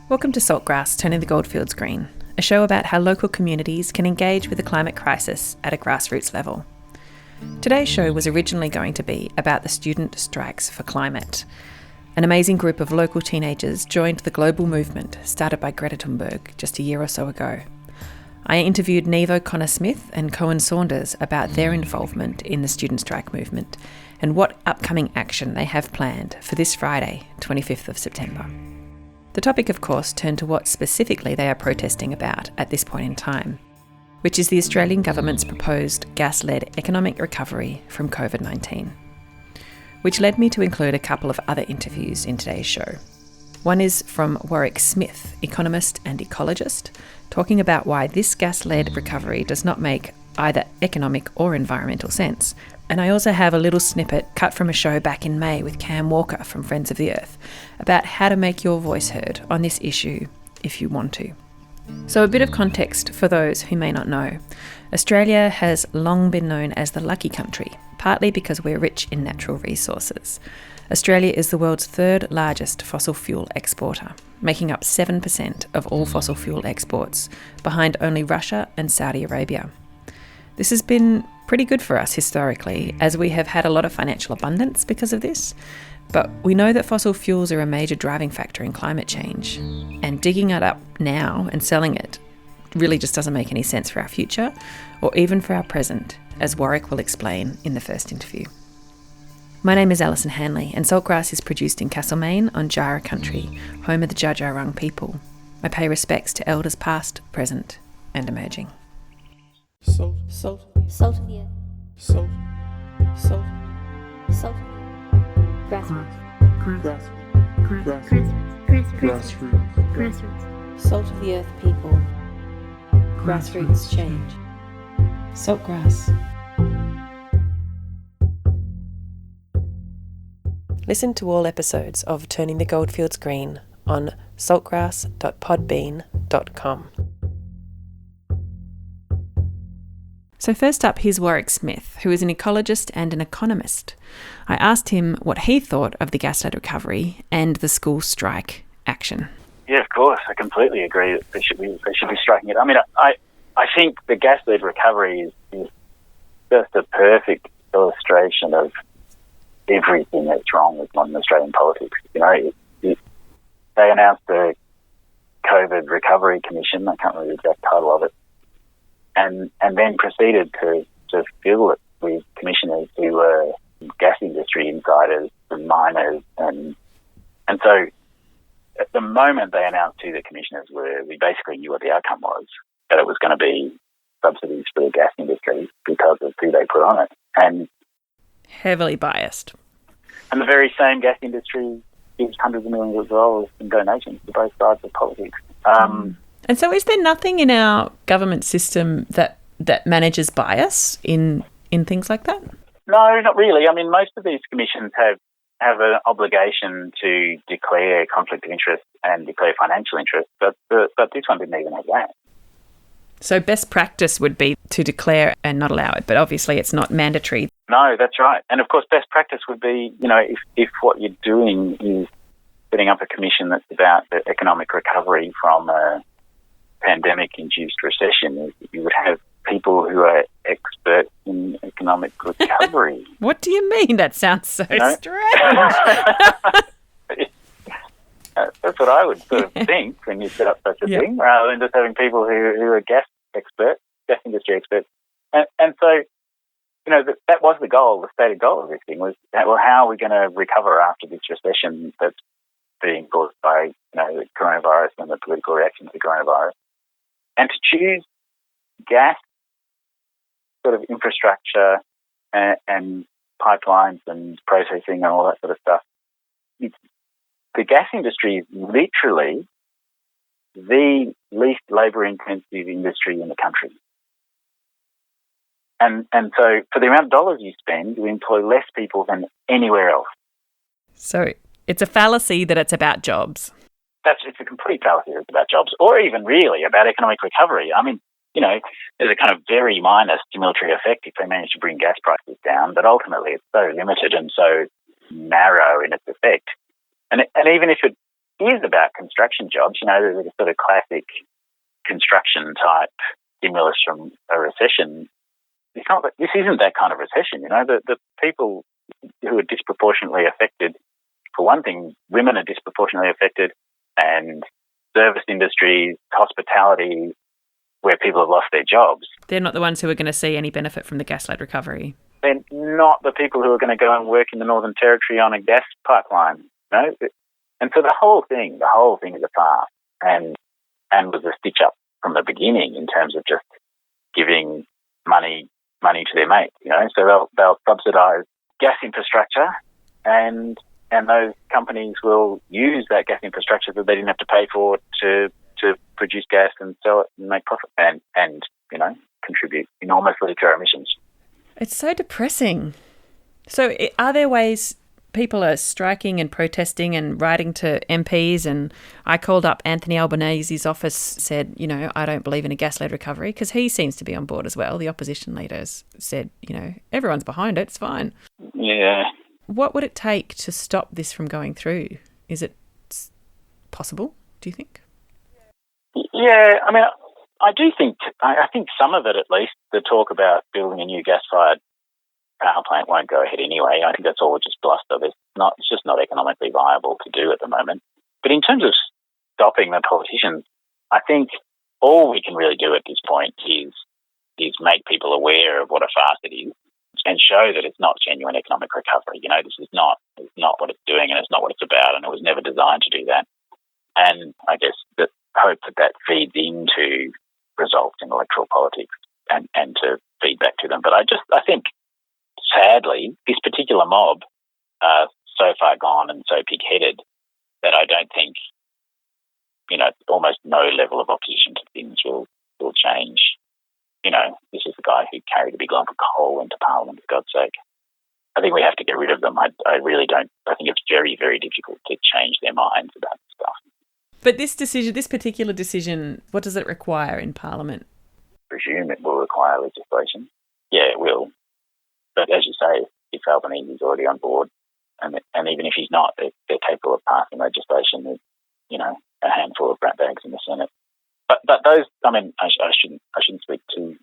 Welcome to Saltgrass, Turning the Goldfields Green, a show about how local communities can engage with the climate crisis at a grassroots level. Today's show was originally going to be about the student strikes for climate. An amazing group of local teenagers joined the global movement started by Greta Thunberg just a year or so ago. I interviewed Neve O'Connor Smith and Cohen Saunders about their involvement in the student strike movement and what upcoming action they have planned for this Friday, 25th of September. The topic, of course, turned to what specifically they are protesting about at this point in time, which is the Australian government's proposed gas-led economic recovery from COVID-19, which led me to include a couple of other interviews in today's show. One is from Warwick Smith, economist and ecologist, talking about why this gas-led recovery does not make either economic or environmental sense. And I also have a little snippet cut from a show back in May with Cam Walker from Friends of the Earth about how to make your voice heard on this issue if you want to. So a bit of context for those who may not know. Australia has long been known as the lucky country, partly because we're rich in natural resources. Australia is the world's third largest fossil fuel exporter, making up 7% of all fossil fuel exports, behind only Russia and Saudi Arabia. This has been pretty good for us historically, as we have had a lot of financial abundance because of this, but we know that fossil fuels are a major driving factor in climate change, and digging it up now and selling it really just doesn't make any sense for our future, or even for our present, as Warwick will explain in the first interview. My name is Alison Hanley, and Saltgrass is produced in Castlemaine on Jara country, home of the Dja Dja Wurrung people. I pay respects to elders past, present and emerging. Salt of the earth. Salt. Grassroots. Salt of the earth people. Grassroots change. Saltgrass. Listen to all episodes of Turning the Goldfields Green on saltgrass.podbean.com. So first up, here's Warwick Smith, who is an ecologist and an economist. I asked him what he thought of the gas-led recovery and the school strike action. Yeah, of course. I completely agree that they should be striking it. I mean, I think the gas-led recovery is just a perfect illustration of everything that's wrong with modern Australian politics. You know, they announced the COVID Recovery Commission. I can't remember the exact title of it. And then proceeded to fill it with commissioners who were gas industry insiders and miners. And so at the moment they announced who the commissioners were, we basically knew what the outcome was, that it was going to be subsidies for the gas industry because of who they put on it. And heavily biased. And the very same gas industry gives hundreds of millions of dollars in donations to both sides of politics. And so is there nothing in our government system that manages bias in things like that? No, not really. I mean, most of these commissions have an obligation to declare conflict of interest and declare financial interest, but this one didn't even have that. So best practice would be to declare and not allow it, but obviously it's not mandatory. No, that's right. And of course, best practice would be, you know, if what you're doing is setting up a commission that's about the economic recovery from a pandemic-induced recession, you would have people who are experts in economic recovery. What do you mean? That sounds so strange. That's what I would sort of think when you set up such a thing, rather than just having people who are gas industry experts. And so, you know, that was the goal, the stated goal of this thing was, well, how are we going to recover after this recession that's being caused by, you know, the coronavirus and the political reaction to the coronavirus? And to choose gas sort of infrastructure and pipelines and processing and all that sort of stuff, the gas industry is literally the least labour-intensive industry in the country. And so for the amount of dollars you spend, you employ less people than anywhere else. So it's a fallacy that it's about jobs. It's a complete fallacy that it's about jobs, or even really about economic recovery. I mean, you know, there's a kind of very minor stimulatory effect if they manage to bring gas prices down, but ultimately it's so limited and so narrow in its effect. And even if it is about construction jobs. There's a sort of classic construction type stimulus from a recession. This isn't that kind of recession. The people who are disproportionately affected, for one thing, women are disproportionately affected, and service industries, hospitality, where people have lost their jobs. They're not the ones who are going to see any benefit from the gas-led recovery. They're not the people who are going to go and work in the Northern Territory on a gas pipeline. And so the whole thing is a farce, and was a stitch up from the beginning in terms of just giving money to their mates. So they'll subsidise gas infrastructure, and those companies will use that gas infrastructure that they didn't have to pay for to produce gas and sell it and make profit and contribute enormously to our emissions. It's so depressing. So are there ways people are striking and protesting and writing to MPs? And I called up Anthony Albanese's office, said, I don't believe in a gas-led recovery, because he seems to be on board as well. The opposition leaders said, everyone's behind it, it's fine. Yeah. What would it take to stop this from going through? Is it possible, do you think? Yeah, I do think, I think some of it at least, the talk about building a new gas-fired power plant won't go ahead anyway. I think that's all just bluster. It's just not economically viable to do at the moment. But in terms of stopping the politicians, I think all we can really do at this point is make people aware of what a farce it is and show that it's not genuine economic recovery. This is not what it's doing, and it's not what it's about, and it was never designed to do that. And I guess that hope that feeds into results in electoral politics and to feed back to them. But I think, sadly, this particular mob are so far gone and so pig-headed that I don't think, almost no level of opposition to things will change. This is the guy who carried a big lump of coal into Parliament, for God's sake. I think we have to get rid of them. I really don't. I think it's very, very difficult to change their minds about this stuff. But this particular decision, what does it require in Parliament? I presume it will require legislation. Yeah, it will. But as you say, if Albanese is already on board, and even if he's not, they're capable of passing legislation with, a handful of rat bags in the Senate. But those, I shouldn't speak too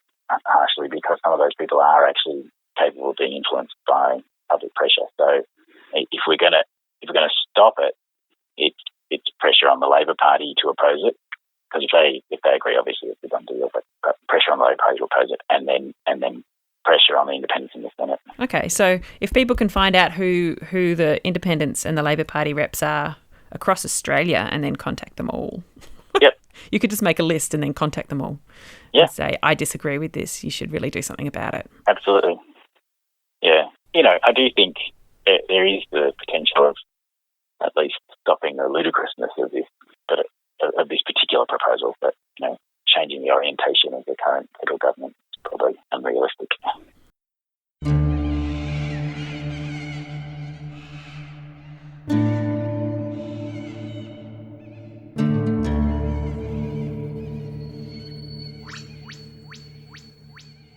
harshly, because some of those people are actually capable of being influenced by public pressure. So if we're gonna stop it, it's pressure on the Labor Party to oppose it, because if they agree, obviously it's a done deal. But pressure on the Labor Party to oppose it, and then pressure on the independents in the Senate. Okay, so if people can find out who the independents and the Labor Party reps are across Australia, and then contact them all. Yep. You could just make a list and then contact them all. Yeah. And say, I disagree with this. You should really do something about it. Absolutely. Yeah. I do think there is the potential of at least stopping the ludicrousness of this, of this particular proposal. But changing the orientation of the current federal government is probably unrealistic.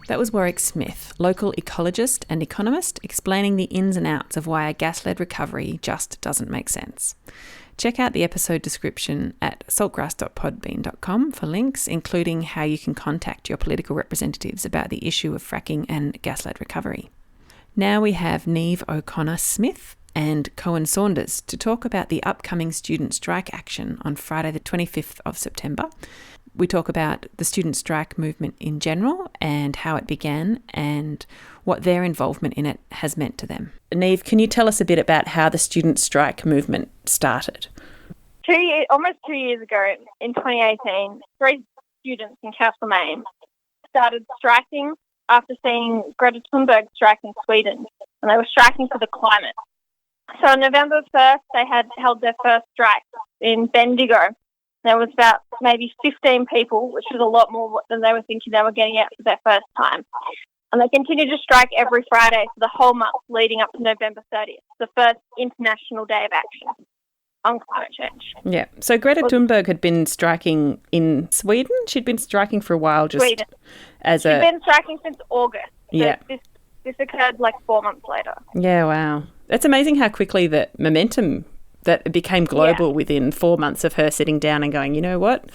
That was Warwick Smith, local ecologist and economist, explaining the ins and outs of why a gas-led recovery just doesn't make sense. Check out the episode description at saltgrass.podbean.com for links, including how you can contact your political representatives about the issue of fracking and gas-led recovery. Now we have Niamh O'Connor-Smith and Cohen Saunders to talk about the upcoming student strike action on Friday the 25th of September. We talk about the student strike movement in general and how it began and what their involvement in it has meant to them. Niamh, can you tell us a bit about how the student strike movement started? Almost 2 years ago, in 2018, 3 students in Castlemaine started striking after seeing Greta Thunberg strike in Sweden, and they were striking for the climate. So on November 1st, they had held their first strike in Bendigo. There was about maybe 15 people, which was a lot more than they were thinking they were getting out for their first time. And they continued to strike every Friday for the whole month leading up to November 30th, the first International Day of Action on climate change. Yeah. So Greta Thunberg had been striking in Sweden? She'd been striking for a while just Sweden. She'd been striking since August. So yeah. This occurred like 4 months later. Yeah, wow. It's amazing how quickly the momentum that it became global within 4 months of her sitting down and going, you know what?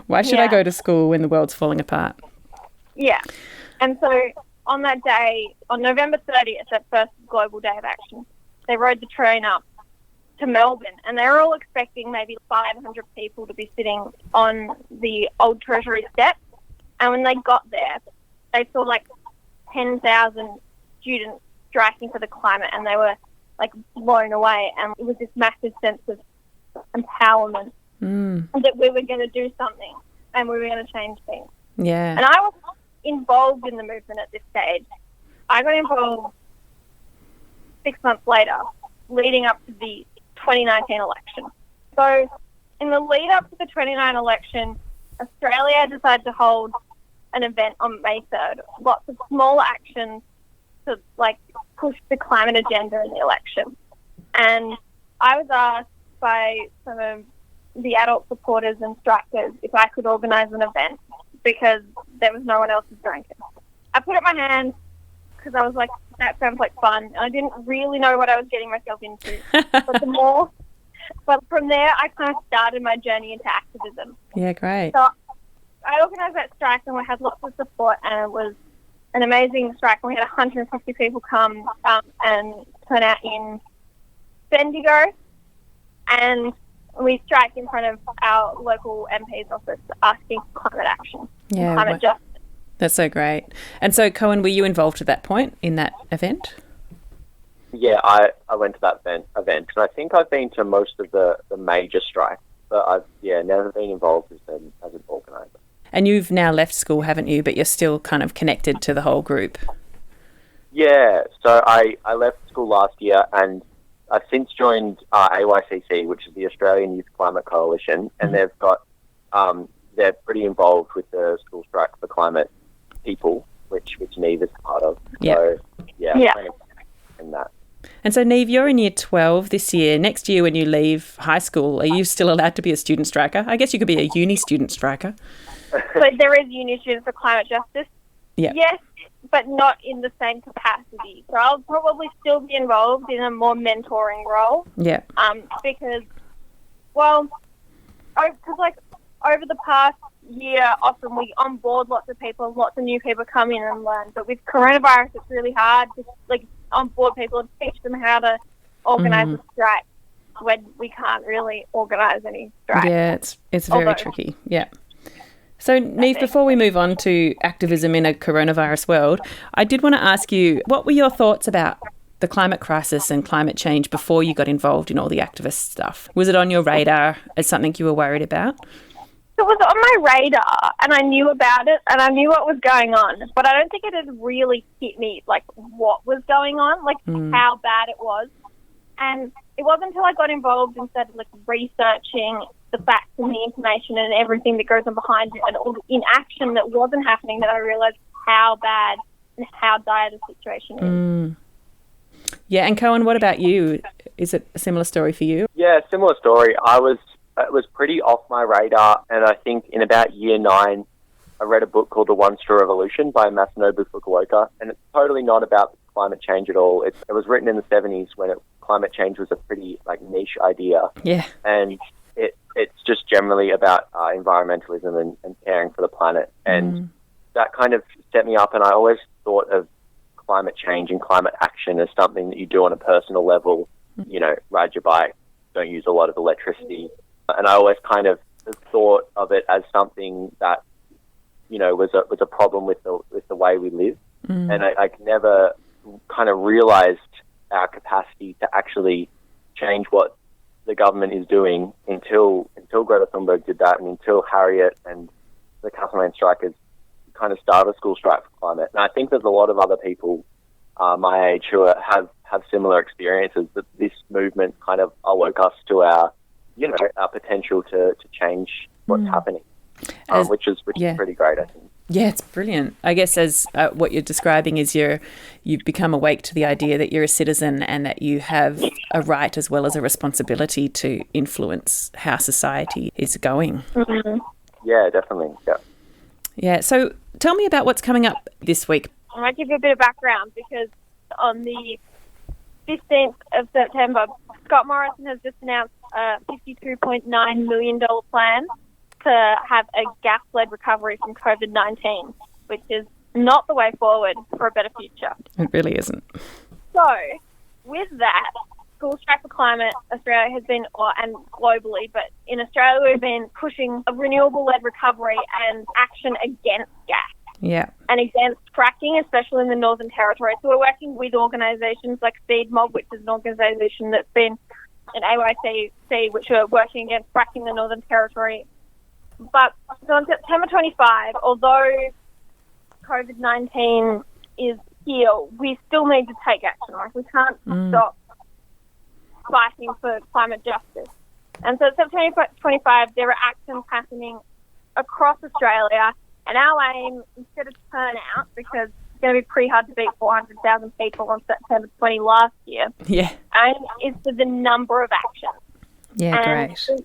Why should I go to school when the world's falling apart? Yeah. And so on that day, on November 30th, that first global day of action, they rode the train up to Melbourne, and they were all expecting maybe 500 people to be sitting on the old Treasury steps. And when they got there, they saw like 10,000 students striking for the climate, and they were like blown away. And it was this massive sense of empowerment that we were going to do something and we were going to change things. Yeah. And I was involved in the movement at this stage. I got involved 6 months later, leading up to the 2019 election. So in the lead up to the 2019 election, Australia decided to hold an event on May 3rd. Lots of small actions to like push the climate agenda in the election. And I was asked by some of the adult supporters and strikers if I could organise an event because there was no one else who drank it. I put up my hand because I was like, that sounds like fun. And I didn't really know what I was getting myself into. But from there, I kind of started my journey into activism. Yeah, great. So I organised that strike and we had lots of support, and it was an amazing strike. We had 150 people come and turn out in Bendigo, and we strike in front of our local MP's office asking for climate action, climate justice. That's so great. And so, Cohen, were you involved at that point in that event? Yeah, I went to that event, and I think I've been to most of the major strikes, but I've never been involved as an organiser. And you've now left school, haven't you? But you're still kind of connected to the whole group. Yeah, so I left school last year, and I've since joined AYCC, which is the Australian Youth Climate Coalition, and they've got they're pretty involved with the school strike for climate people, which Neve is part of. Yeah. So I'm in that. And so, Neve, you're in year 12 this year. Next year, when you leave high school, are you still allowed to be a student striker? I guess you could be a uni student striker. So there is Uni Students for Climate Justice. Yeah. Yes, but not in the same capacity. So I'll probably still be involved in a more mentoring role. Yeah. Because over the past year, often we onboard lots of people, lots of new people come in and learn. But with coronavirus, it's really hard to onboard people and teach them how to organise a strike when we can't really organise any strikes. Yeah, it's very tricky. Yeah. So, Neve, before we move on to activism in a coronavirus world, I did want to ask you, what were your thoughts about the climate crisis and climate change before you got involved in all the activist stuff? Was it on your radar as something you were worried about? It was on my radar, and I knew about it, and I knew what was going on, but I don't think it had really hit me, what was going on, how bad it was. And it wasn't until I got involved and started, researching the facts and the information and everything that goes on behind it and all the inaction that wasn't happening that I realised how bad and how dire the situation is. Yeah, and Cohen, what about you? Is it a similar story for you? Yeah, similar story. It was pretty off my radar, and I think in about year 9, I read a book called The One Straw Revolution by Masanobu Fukuoka, and it's totally not about climate change at all. It was written in the 70s when climate change was a pretty niche idea. Yeah. And it's just generally about environmentalism and caring for the planet. And that kind of set me up, and I always thought of climate change and climate action as something that you do on a personal level, ride your bike, don't use a lot of electricity. And I always kind of thought of it as something that, was a problem with the way we live. And I never kind of realised our capacity to actually change what the government is doing until Greta Thunberg did that, and until Harriet and the Castlemaine strikers kind of started a school strike for climate. And I think there's a lot of other people my age who have similar experiences, that this movement kind of awoke us to our potential to change what's happening, which is pretty great, I think. Yeah, it's brilliant. I guess as what you're describing is you've become awake to the idea that you're a citizen and that you have a right as well as a responsibility to influence how society is going. Mm-hmm. Yeah, definitely. Yeah. Yeah. So tell me about what's coming up this week. I might give you a bit of background because on the 15th of September, Scott Morrison has just announced a $52.9 million plan to have a gas-led recovery from COVID-19, which is not the way forward for a better future. It really isn't. So, with that, School Strike for Climate Australia has been, and globally, but in Australia we've been pushing a renewable-led recovery and action against gas. Yeah. And against fracking, especially in the Northern Territory. So we're working with organisations like Seed Mob, which is an organisation that's been an AYCC, which are working against fracking in the Northern Territory. But so on September 25, although COVID-19 is here, we still need to take action. Like, we can't stop fighting for climate justice. And so September 25, there are actions happening across Australia, and our aim, instead of turnout, because it's going to be pretty hard to beat 400,000 people on September 20 last year, aim is for the number of actions. Yeah, and great.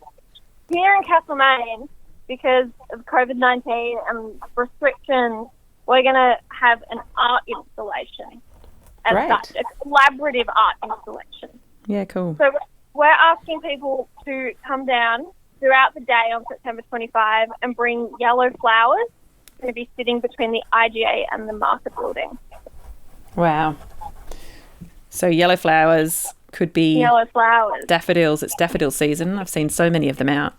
Here in Castlemaine, because of COVID-19 and restrictions, we're going to have an art installation as such, a collaborative art installation. Yeah, cool. So we're asking people to come down throughout the day on September 25 and bring yellow flowers. It's going to be sitting between the IGA and the market building. Wow. So yellow flowers could be... Yellow flowers. Daffodils. It's daffodil season. I've seen so many of them out.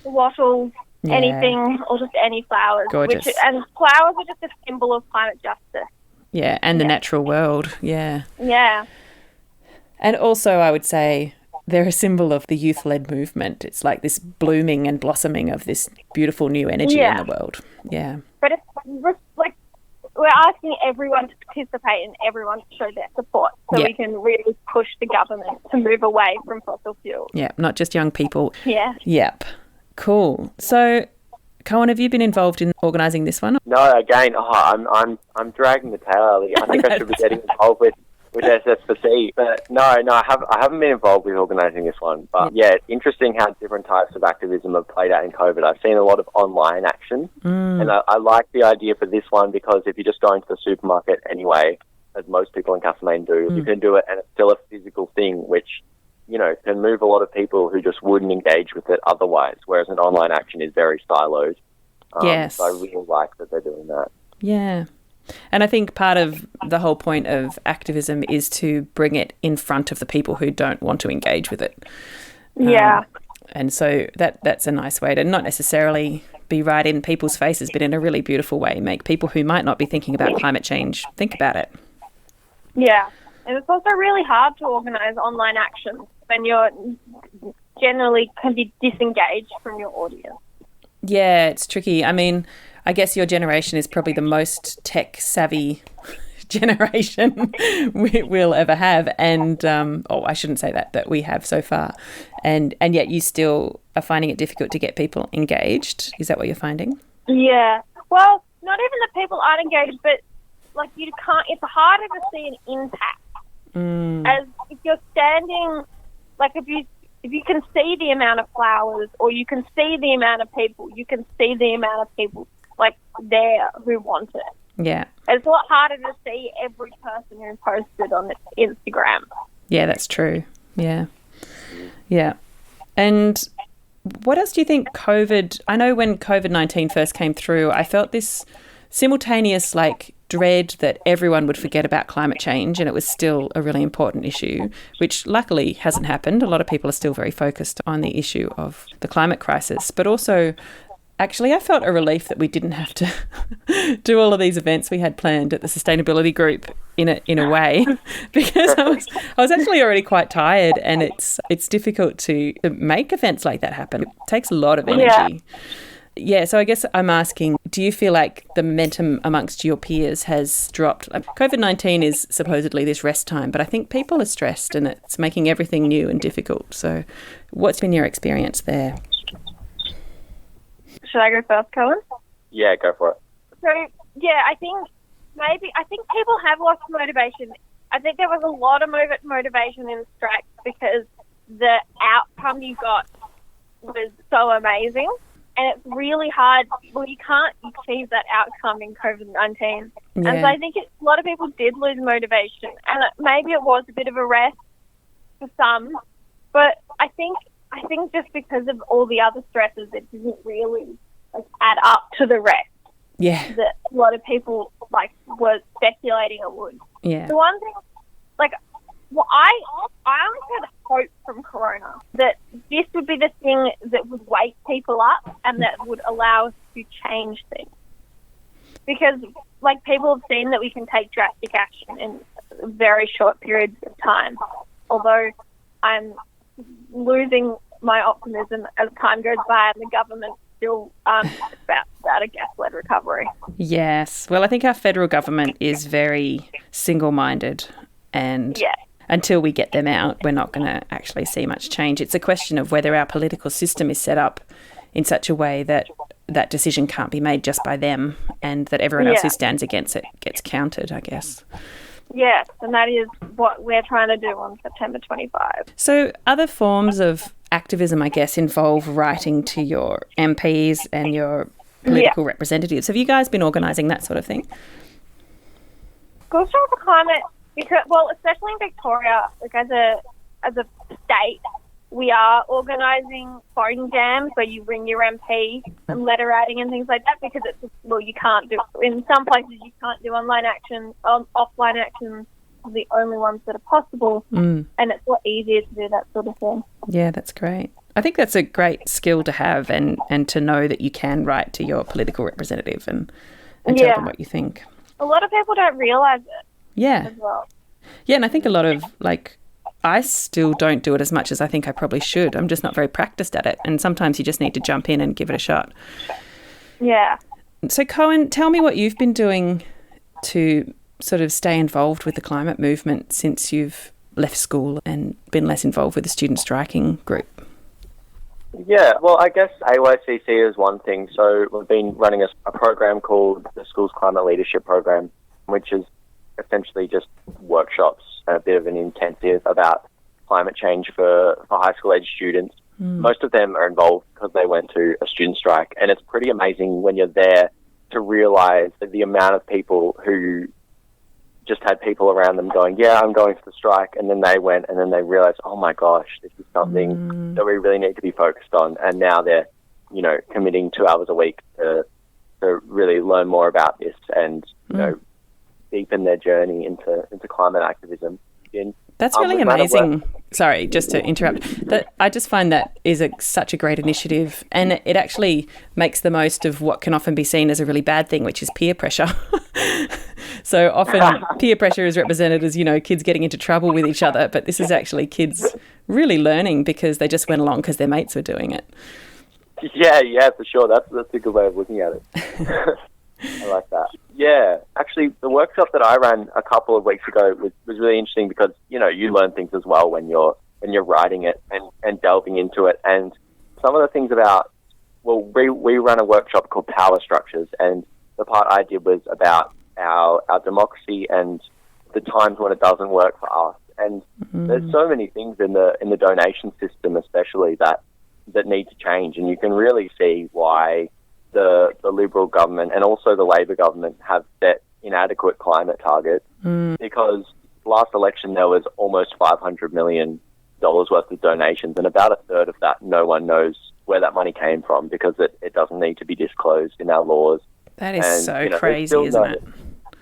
Wattles, anything, or just any flowers. Gorgeous. And flowers are just a symbol of climate justice. Yeah, and the natural world. Yeah. Yeah. And also, I would say they're a symbol of the youth-led movement. It's like this blooming and blossoming of this beautiful new energy in the world. Yeah. But it's like we're asking everyone to participate and everyone to show their support so we can really push the government to move away from fossil fuels. Yeah, not just young people. Yeah. Yep. Cool. So, Cohen, have you been involved in organising this one? No, again, I'm dragging the tail, Ali. I think I should be getting involved with SSPC. But no, I haven't been involved with organising this one. But yeah, it's interesting how different types of activism have played out in COVID. I've seen a lot of online action, and I like the idea for this one because if you just go into the supermarket anyway, as most people in Castlemaine do, you can do it, and it's still a physical thing, which, you know, can move a lot of people who just wouldn't engage with it otherwise, whereas an online action is very siloed. Yes. So I really like that they're doing that. Yeah. And I think part of the whole point of activism is to bring it in front of the people who don't want to engage with it. Yeah. And so that's a nice way to not necessarily be right in people's faces, but in a really beautiful way, make people who might not be thinking about climate change think about it. Yeah. And it's also really hard to organise online actions when you're generally can be disengaged from your audience. Yeah, it's tricky. I mean, I guess your generation is probably the most tech-savvy generation we'll ever have. And, I shouldn't say that we have so far. And yet you still are finding it difficult to get people engaged. Is that what you're finding? Yeah. Well, not even that people aren't engaged, but, like, you can't, it's harder to see an impact. As if you're standing, like, if you can see the amount of flowers or you can see the amount of people, you can see the amount of people, like, there who want it. Yeah. It's a lot harder to see every person who posted on Instagram. Yeah, that's true. Yeah. Yeah. And what else do you think I know when COVID-19 first came through, I felt this simultaneous, like, dread that everyone would forget about climate change, and it was still a really important issue, which luckily hasn't happened. A lot of people are still very focused on the issue of the climate crisis, but also actually I felt a relief that we didn't have to do all of these events we had planned at the sustainability group in a way, because I was actually already quite tired, and it's difficult to make events like that happen. It takes a lot of energy. Yeah, so I guess I'm asking, do you feel like the momentum amongst your peers has dropped? COVID-19 is supposedly this rest time, but I think people are stressed and it's making everything new and difficult. So what's been your experience there? Should I go first, Cohen? Yeah, go for it. So, yeah, I think people have lost motivation. I think there was a lot of motivation in strikes because the outcome you got was so amazing. And it's really hard. Well, you can't achieve that outcome in COVID-19. Yeah. And so I think a lot of people did lose motivation. And maybe it was a bit of a rest for some. But I think just because of all the other stresses, it didn't really add up to the rest. Yeah. That a lot of people were speculating it would. Yeah. The one thing, I always had hope from Corona that this would be the thing that would wake people up and that would allow us to change things. Because, people have seen that we can take drastic action in very short periods of time. Although I'm losing my optimism as time goes by and the government still about a gas-led recovery. Yes. Well, I think our federal government is very single-minded, and until we get them out, we're not going to actually see much change. It's a question of whether our political system is set up in such a way that that decision can't be made just by them, and that everyone else who stands against it gets counted, I guess. Yes, and that is what we're trying to do on September 25. So other forms of activism, I guess, involve writing to your MPs and your political representatives. Have you guys been organising that sort of thing? School Strike for Climate, because, especially in Victoria, as a state, we are organising phone jams where you ring your MP and letter writing and things like that, because you can't do, in some places you can't do online action, offline actions are the only ones that are possible, and it's a lot easier to do that sort of thing. Yeah, that's great. I think that's a great skill to have, and to know that you can write to your political representative and tell them what you think. A lot of people don't realise it as well. Yeah, and I think a lot of, I still don't do it as much as I think I probably should. I'm just not very practiced at it. And sometimes you just need to jump in and give it a shot. Yeah. So, Cohen, tell me what you've been doing to sort of stay involved with the climate movement since you've left school and been less involved with the student striking group. Yeah, well, I guess AYCC is one thing. So we've been running a program called the Schools Climate Leadership Program, which is essentially just workshops, a bit of an intensive about climate change for high school age students. Most of them are involved because they went to a student strike, and it's pretty amazing when you're there to realise the amount of people who just had people around them going, yeah, I'm going to the strike, and then they went, and then they realised, oh my gosh, this is something that we really need to be focused on, and now they're, committing 2 hours a week to really learn more about this and, deepen their journey into climate activism. That's really amazing. Sorry, just to interrupt. I just find that is such a great initiative, and it actually makes the most of what can often be seen as a really bad thing, which is peer pressure. So often peer pressure is represented as, kids getting into trouble with each other, but this is actually kids really learning because they just went along because their mates were doing it. Yeah, for sure. That's a good way of looking at it. I like that. Yeah, actually, the workshop that I ran a couple of weeks ago was really interesting because, you learn things as well when you're writing it and delving into it. And some of the things about, we ran a workshop called Power Structures, and the part I did was about our democracy and the times when it doesn't work for us. And there's so many things in the donation system especially that need to change, and you can really see why the Liberal government and also the Labor government have set inadequate climate targets, because last election there was almost $500 million worth of donations, and about a third of that no one knows where that money came from because it doesn't need to be disclosed in our laws. That is crazy, isn't it?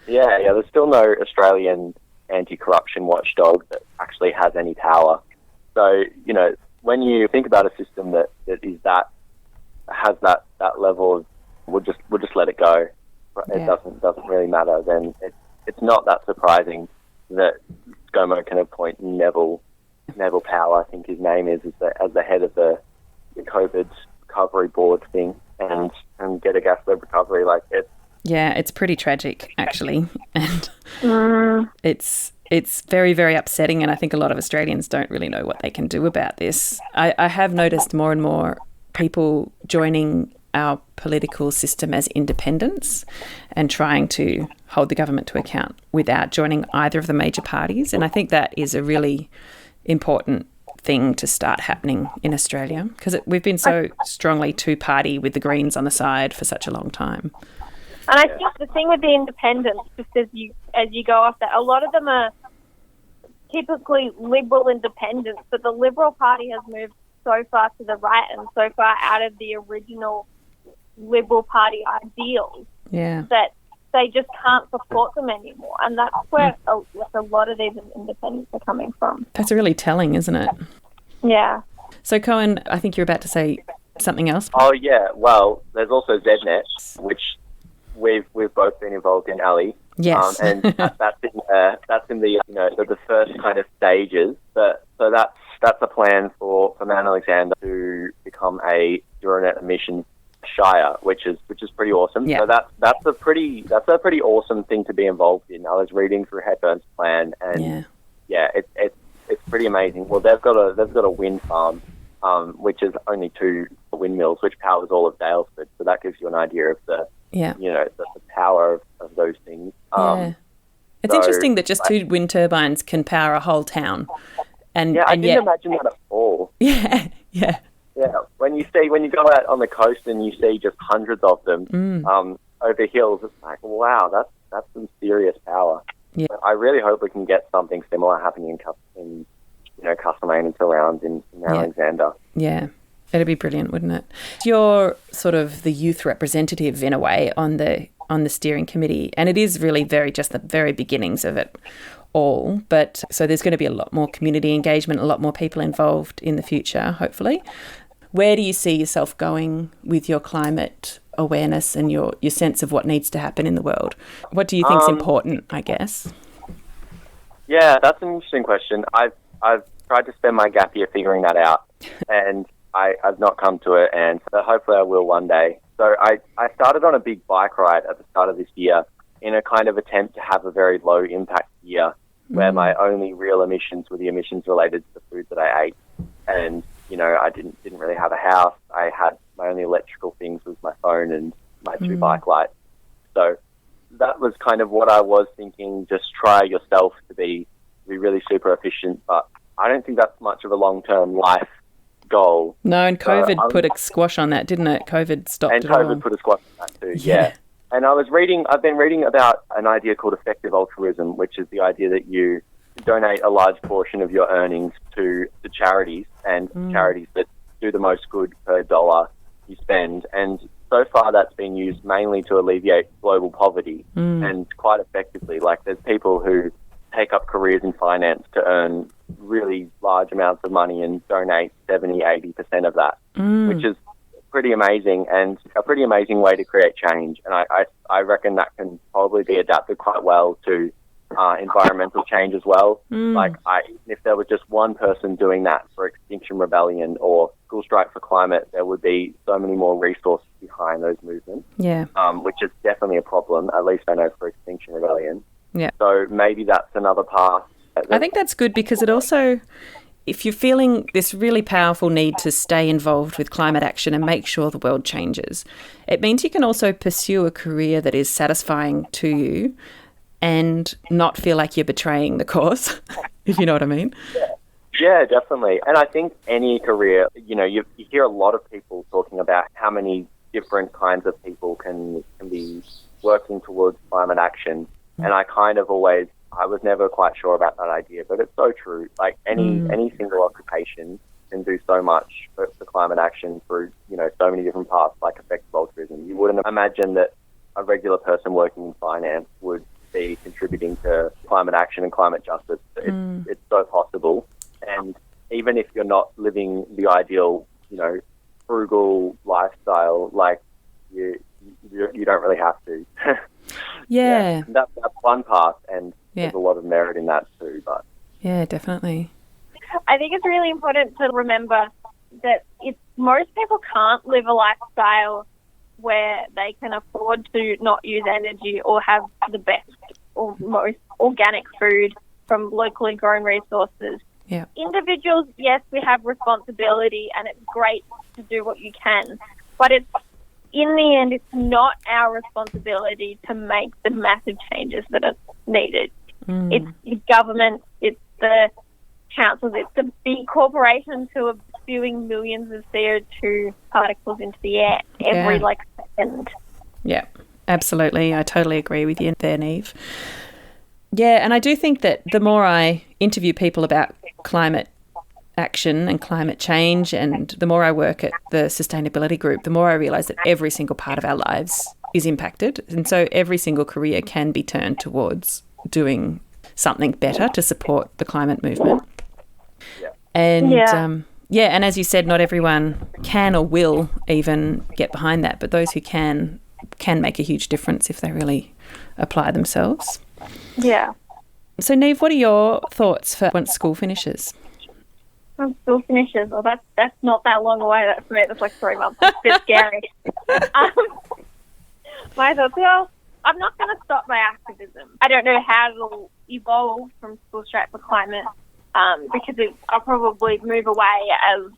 Yeah, there's still no Australian anti-corruption watchdog that actually has any power. So, when you think about a system that has that level of we'll just let it go, it doesn't really matter, then it's not that surprising that ScoMo can appoint Neville Power, I think his name is, as the head of the COVID recovery board thing, and get a gas-led recovery like it. Yeah, it's pretty tragic actually, and it's very, very upsetting, and I think a lot of Australians don't really know what they can do about this. I have noticed more and more people joining our political system as independents and trying to hold the government to account without joining either of the major parties. And I think that is a really important thing to start happening in Australia, because we've been so strongly two-party with the Greens on the side for such a long time. And I think the thing with the independents, just as you go off that, a lot of them are typically Liberal independents, but the Liberal Party has moved so far to the right and so far out of the original Liberal Party ideals that they just can't support them anymore. And that's where a lot of these independents are coming from. That's really telling, isn't it? Yeah. So, Cohen, I think you're about to say something else. Oh, yeah. Well, there's also ZNet, which we've both been involved in, Ali. Yes. And that's in the the first kind of stages. So that's a plan for Mount Alexander to become a zero net emissions shire, which is pretty awesome. Yeah. So that's a pretty awesome thing to be involved in. I was reading through Hepburn's plan, and it's pretty amazing. Well, they've got a wind farm, which is only 2 windmills, which powers all of Dalesford. So that gives you an idea of the power of those things. It's interesting that just 2 wind turbines can power a whole town. I didn't imagine that at all. Yeah. Yeah, when you go out on the coast and you see just hundreds of them over hills, it's like, wow, that's some serious power. Yeah. I really hope we can get something similar happening in Castlemaine and surrounds in Mount Alexander. Yeah, it'd be brilliant, wouldn't it? You're sort of the youth representative in a way on the steering committee, and it is really just the very beginnings of it all. But so there's going to be a lot more community engagement, a lot more people involved in the future, hopefully. Where do you see yourself going with your climate awareness and your sense of what needs to happen in the world? What do you think is important, I guess? Yeah, that's an interesting question. I've tried to spend my gap year figuring that out, and I've not come to it, and so hopefully I will one day. So I started on a big bike ride at the start of this year in a kind of attempt to have a very low impact year where my only real emissions were the emissions related to the food that I ate. And, I didn't really have a house. I had my only electrical things was my phone and my 2 bike lights. So that was kind of what I was thinking, just try yourself to be really super efficient. But I don't think that's much of a long-term life goal. No, and COVID put a squash on that, didn't it? COVID stopped it all. And COVID put a squash on that too, yeah. And I've been reading about an idea called effective altruism, which is the idea that you donate a large portion of your earnings to charities and charities that do the most good per dollar you spend. And so far that's been used mainly to alleviate global poverty and quite effectively. Like there's people who take up careers in finance to earn really large amounts of money and donate 70-80% of that, which is pretty amazing and a pretty amazing way to create change. And I reckon that can probably be adapted quite well to environmental change as well. Like if there was just one person doing that for Extinction Rebellion or School Strike for Climate, there would be so many more resources behind those movements, which is definitely a problem, at least I know for Extinction Rebellion. Yeah. So maybe that's another path. I think that's good because it also, if you're feeling this really powerful need to stay involved with climate action and make sure the world changes, it means you can also pursue a career that is satisfying to you and not feel like you're betraying the cause, if you know what I mean. Yeah, definitely. And I think any career, you hear a lot of people talking about how many different kinds of people can be working towards climate action. And I was never quite sure about that idea, but it's so true. Like any single occupation can do so much for climate action through, so many different paths, like effective altruism. You wouldn't imagine that a regular person working in finance would be contributing to climate action and climate justice. It's so possible. And even if you're not living the ideal, frugal lifestyle, like you don't really have to. Yeah. That's one path, and there's a lot of merit in that too. But yeah, definitely. I think it's really important to remember that most people can't live a lifestyle where they can afford to not use energy or have the best or most organic food from locally grown resources. Yeah. Individuals, yes, we have responsibility and it's great to do what you can, but in the end, it's not our responsibility to make the massive changes that are needed. It's the government, it's the councils, it's the big corporations who are spewing millions of CO2 particles into the air every second. Yeah, absolutely. I totally agree with you there, Neve. Yeah, and I do think that the more I interview people about climate action and climate change, and the more I work at the sustainability group, the more I realise that every single part of our lives is impacted. And so every single career can be turned towards doing something better to support the climate movement. Yeah. And and as you said, not everyone can or will even get behind that, but those who can make a huge difference if they really apply themselves. Yeah. So Neve, what are your thoughts for once school finishes? When school finishes, well, that's not that long away. That's for me. That's like 3 months. It's a bit scary. My thoughts, well, I'm not going to stop my activism. I don't know how it'll evolve from School Strike for Climate because I'll probably move away as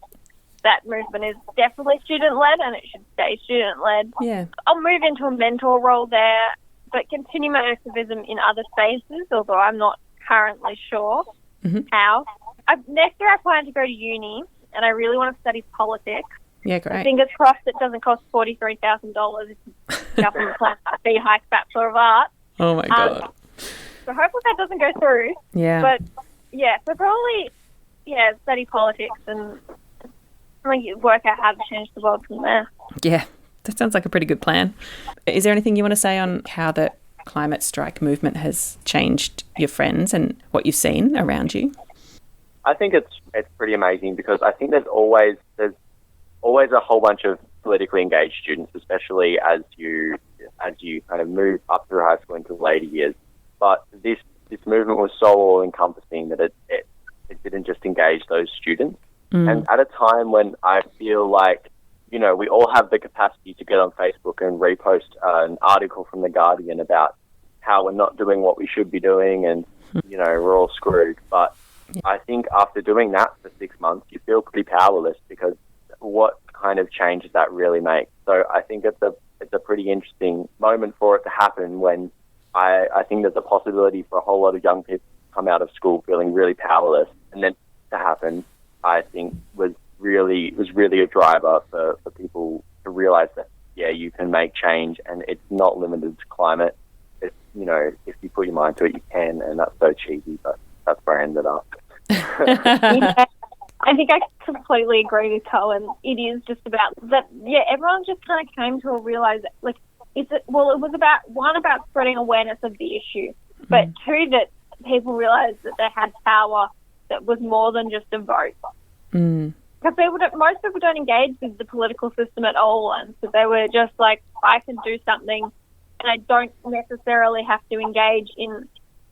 that movement is definitely student-led and it should stay student-led. Yeah. I'll move into a mentor role there, but continue my activism in other spaces, although I'm not currently sure how. Next year I plan to go to uni and I really want to study politics. Yeah, great. Fingers crossed it doesn't cost $43,000 if the government plans a fee hike Bachelor of Arts. Oh my God. So hopefully that doesn't go through. Yeah. But yeah, so probably, study politics and work out how to change the world from there. Yeah, that sounds like a pretty good plan. Is there anything you want to say on how the climate strike movement has changed your friends and what you've seen around you? I think it's pretty amazing because I think there's always a whole bunch of politically engaged students, especially as you kind of move up through high school into later years. But this movement was so all-encompassing that it didn't just engage those students. And at a time when I feel like, we all have the capacity to get on Facebook and repost an article from The Guardian about how we're not doing what we should be doing and, we're all screwed. But I think after doing that for 6 months, you feel pretty powerless because what kind of change does that really make? So I think it's a pretty interesting moment for it to happen when I think there's a possibility for a whole lot of young people to come out of school feeling really powerless. And then to happen, I think was really a driver for people to realise that, you can make change and it's not limited to climate. It's, if you put your mind to it, you can, and that's so cheesy, but that's where I ended up. I think I completely agree with Cohen. It is just about that. Yeah, everyone just kind of came to a realize it was about spreading awareness of the issue, but two, that people realized that they had power that was more than just a vote. Because most people don't engage with the political system at all, and so they were just like, I can do something, and I don't necessarily have to engage in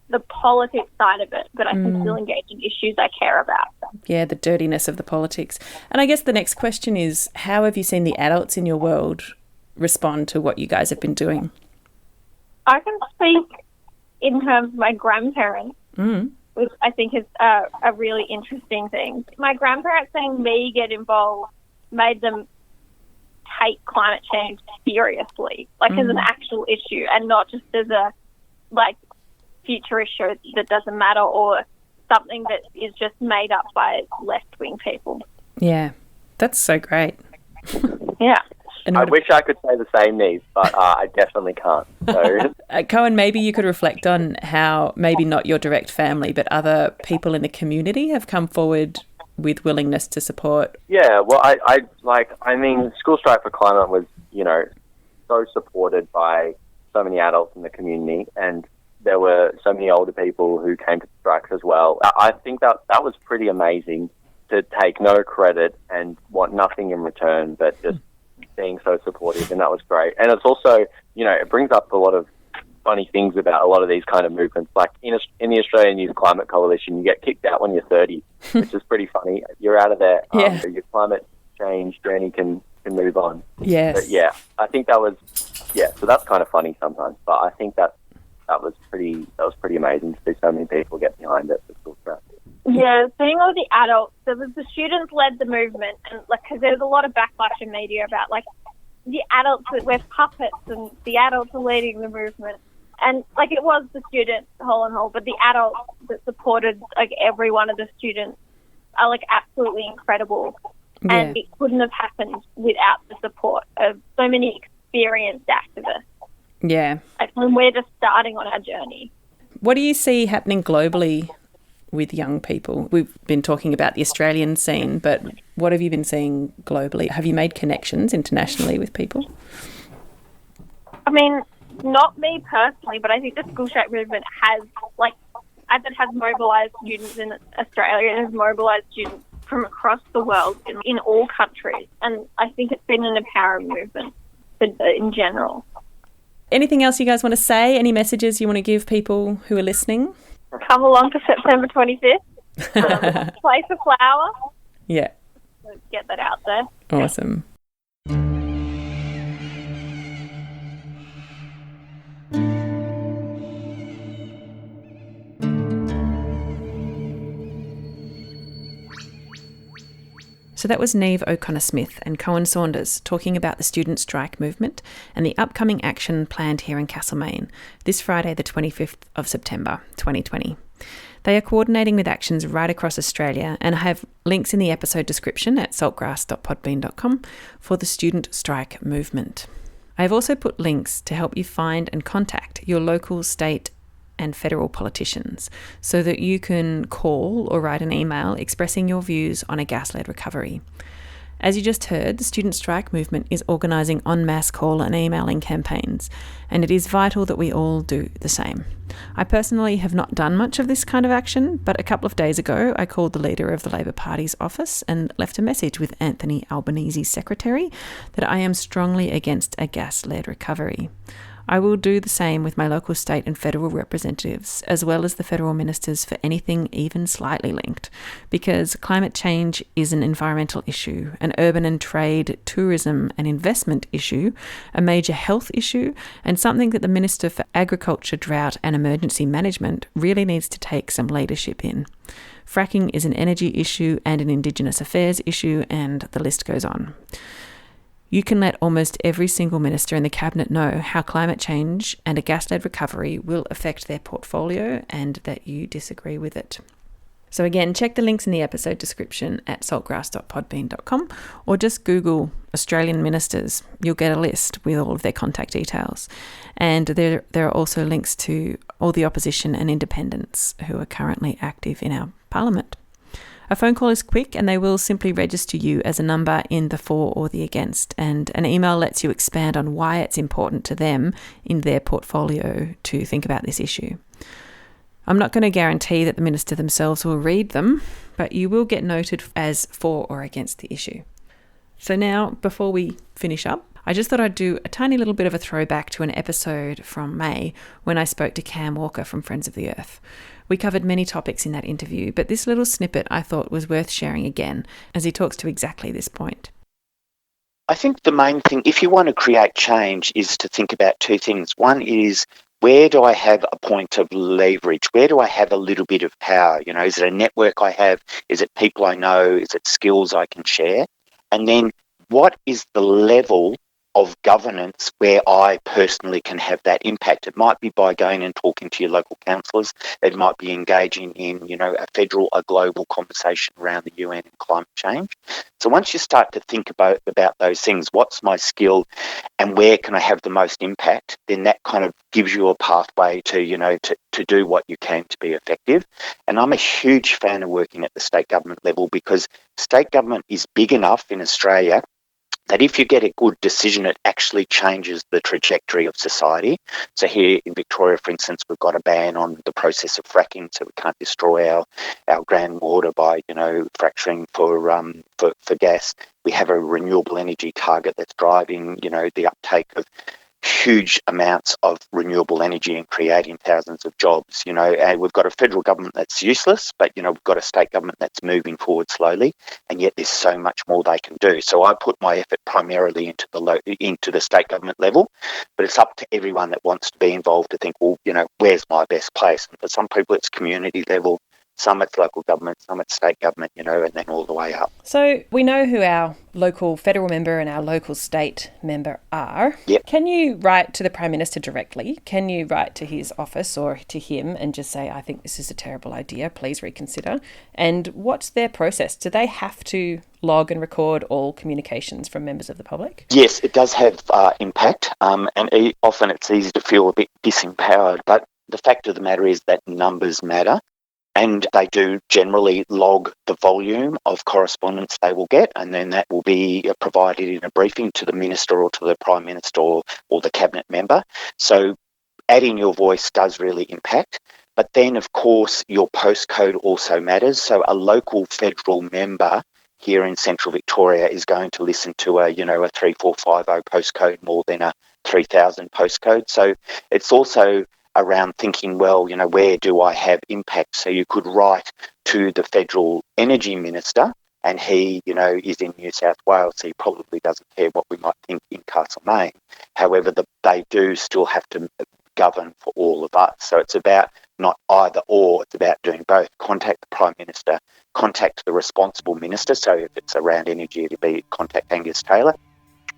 the politics side of it, but I can still engage in issues I care about. Yeah, the dirtiness of the politics. And I guess the next question is, how have you seen the adults in your world respond to what you guys have been doing? I can speak in terms of my grandparents, which I think is a really interesting thing. My grandparents seeing me get involved made them take climate change seriously, as an actual issue and not just as a, future issue that doesn't matter or something that is just made up by left-wing people. Yeah, that's so great. Yeah. And I wish I could say the same, Neve, but I definitely can't. So. Cohen, maybe you could reflect on how maybe not your direct family, but other people in the community have come forward with willingness to support. Yeah, well, School Strike for Climate was, so supported by so many adults in the community, and there were so many older people who came to the strikes as well. I think that was pretty amazing to take no credit and want nothing in return, but just being so supportive, and that was great. And it's also, it brings up a lot of funny things about a lot of these kind of movements. Like in the Australian Youth Climate Coalition, you get kicked out when you're 30, which is pretty funny. You're out of there. So your climate change journey can move on. Yes. But I think so that's kind of funny sometimes, but I think that was pretty amazing to see so many people get behind it. Yeah, seeing all the adults, the students led the movement, and because there was a lot of backlash in media about the adults that we're puppets and the adults are leading the movement, and it was the students whole and whole, but the adults that supported every one of the students are absolutely incredible, and it couldn't have happened without the support of so many experienced activists. Yeah. When we're just starting on our journey. What do you see happening globally with young people? We've been talking about the Australian scene, but what have you been seeing globally? Have you made connections internationally with people? I mean, not me personally, but I think the school strike movement has, as it has mobilised students in Australia, it has mobilised students from across the world in all countries. And I think it's been an empowering movement in general. Anything else you guys want to say? Any messages you want to give people who are listening? Come along to September 25th. Place a flower. Yeah. Let's get that out there. Awesome. So that was Niamh O'Connor-Smith and Cohen Saunders talking about the student strike movement and the upcoming action planned here in Castlemaine this Friday, the 25th of September, 2020. They are coordinating with actions right across Australia, and I have links in the episode description at saltgrass.podbean.com for the student strike movement. I have also put links to help you find and contact your local, state and federal politicians so that you can call or write an email expressing your views on a gas-led recovery. As you just heard, the student strike movement is organising en masse call and emailing campaigns, and it is vital that we all do the same. I personally have not done much of this kind of action, but a couple of days ago I called the leader of the Labor Party's office and left a message with Anthony Albanese's secretary that I am strongly against a gas-led recovery. I will do the same with my local state and federal representatives, as well as the federal ministers for anything even slightly linked, because climate change is an environmental issue, an urban and trade, tourism and investment issue, a major health issue, and something that the Minister for Agriculture, Drought and Emergency Management really needs to take some leadership in. Fracking is an energy issue and an Indigenous affairs issue, and the list goes on. You can let almost every single minister in the cabinet know how climate change and a gas-led recovery will affect their portfolio and that you disagree with it. So again, check the links in the episode description at saltgrass.podbean.com or just Google Australian ministers. You'll get a list with all of their contact details. And there are also links to all the opposition and independents who are currently active in our parliament. A phone call is quick and they will simply register you as a number in the for or the against, and an email lets you expand on why it's important to them in their portfolio to think about this issue. I'm not going to guarantee that the minister themselves will read them, but you will get noted as for or against the issue. So now, before we finish up, I just thought I'd do a tiny little bit of a throwback to an episode from May when I spoke to Cam Walker from Friends of the Earth. We covered many topics in that interview, but this little snippet I thought was worth sharing again, as he talks to exactly this point. I think the main thing, if you want to create change, is to think about two things. One is, where do I have a point of leverage? Where do I have a little bit of power? You know, is it a network I have? Is it people I know? Is it skills I can share? And then what is the level of governance where I personally can have that impact? It might be by going and talking to your local councillors. It might be engaging in, a federal, a global conversation around the UN and climate change. So once you start to think about those things, what's my skill and where can I have the most impact, then that kind of gives you a pathway to do what you can to be effective. And I'm a huge fan of working at the state government level, because state government is big enough in Australia that if you get a good decision, it actually changes the trajectory of society. So here in Victoria, for instance, we've got a ban on the process of fracking, so we can't destroy our groundwater by, fracturing for gas. We have a renewable energy target that's driving, the uptake of huge amounts of renewable energy and creating thousands of jobs, and we've got a federal government that's useless, but, we've got a state government that's moving forward slowly, and yet there's so much more they can do. So I put my effort primarily into the state government level, but it's up to everyone that wants to be involved to think, well, where's my best place? And for some people, it's community level. Some it's local government, some it's state government, and then all the way up. So we know who our local federal member and our local state member are. Yep. Can you write to the Prime Minister directly? Can you write to his office or to him and just say, I think this is a terrible idea, please reconsider? And what's their process? Do they have to log and record all communications from members of the public? Yes, it does have impact, and often it's easy to feel a bit disempowered, but the fact of the matter is that numbers matter. And they do generally log the volume of correspondence they will get, and then that will be provided in a briefing to the minister or to the Prime Minister or the Cabinet member. So adding your voice does really impact. But then, of course, your postcode also matters. So a local federal member here in Central Victoria is going to listen to a 3450 postcode more than a 3000 postcode. So it's also around thinking, well, where do I have impact? So you could write to the Federal Energy Minister, and he, is in New South Wales, so he probably doesn't care what we might think in Castlemaine. However, they do still have to govern for all of us. So it's about not either or, it's about doing both. Contact the Prime Minister, contact the responsible minister. So if it's around energy, it'll be contact Angus Taylor.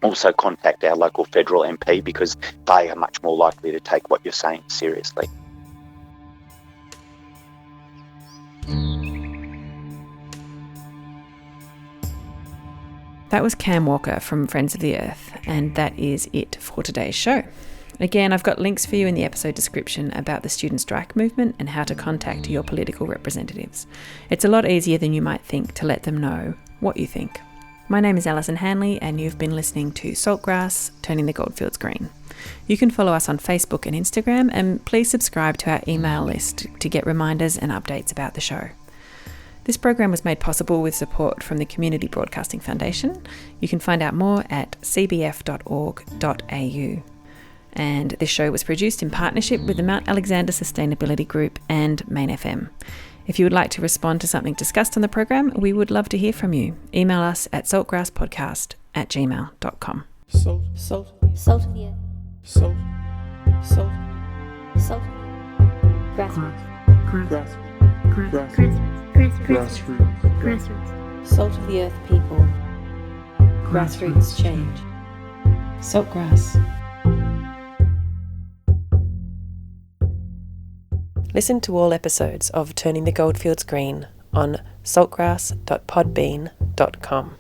Also contact our local federal MP, because they are much more likely to take what you're saying seriously. That was Cam Walker from Friends of the Earth, and that is it for today's show. Again, I've got links for you in the episode description about the student strike movement and how to contact your political representatives. It's a lot easier than you might think to let them know what you think. My name is Alison Hanley, and you've been listening to Saltgrass, Turning the Goldfields Green. You can follow us on Facebook and Instagram, and please subscribe to our email list to get reminders and updates about the show. This program was made possible with support from the Community Broadcasting Foundation. You can find out more at cbf.org.au. And this show was produced in partnership with the Mount Alexander Sustainability Group and Main FM. If you would like to respond to something discussed on the program, we would love to hear from you. Email us at saltgrasspodcast@gmail.com. Salt of the earth. Salt. Grassroots. Salt of the earth people. Grassroots change. Saltgrass. Listen to all episodes of Turning the Goldfields Green on saltgrass.podbean.com.